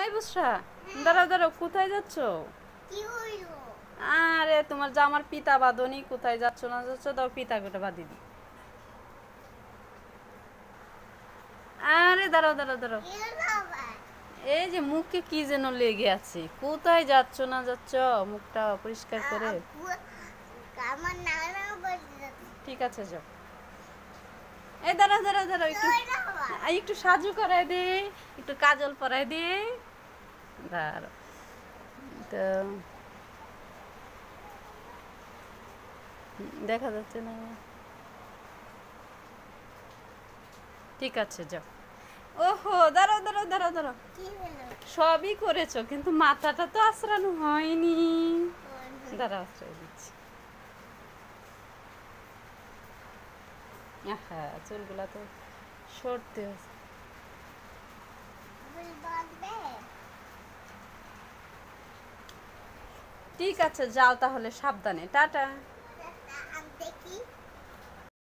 এই বুসরা, দাঁড়াও দাঁড়াও, কোথায় যাচ্ছ? আরে তোমার জামার পিতা বাঁধনি, কোথায় যাচ্ছ না যাচ্ছ, দাও পিতা গোটা বাঁধি দি। আরে দাঁড়াও দাঁড়াও দাঁড়াও, এই যে মুখে কি যেন লেগে আছে, কোথায় যাচ্ছ না যাচ্ছ, মুখটা পরিষ্কার করে। ঠিক আছে যাও। এই দাঁড়াও দাঁড়াও দাঁড়াও, একটু একটু সাজু করাই দে, একটু কাজল পরাই দে। দাঁড়াও তো, দেখা যাচ্ছে না। ঠিক আছে যাও। ওহো, দাঁড়াও দাঁড়াও দাঁড়াও দাঁড়াও, সবই করেছো কিন্তু মাথাটা তো আশ্রানো হয়নি। দাঁড়াও আশ্রয় দিচ্ছি। হ্যাঁ, চুলগুলা তো সরতে হচ্ছে। ঠিক আছে যাও তাহলে, সাবধানে, টাটা।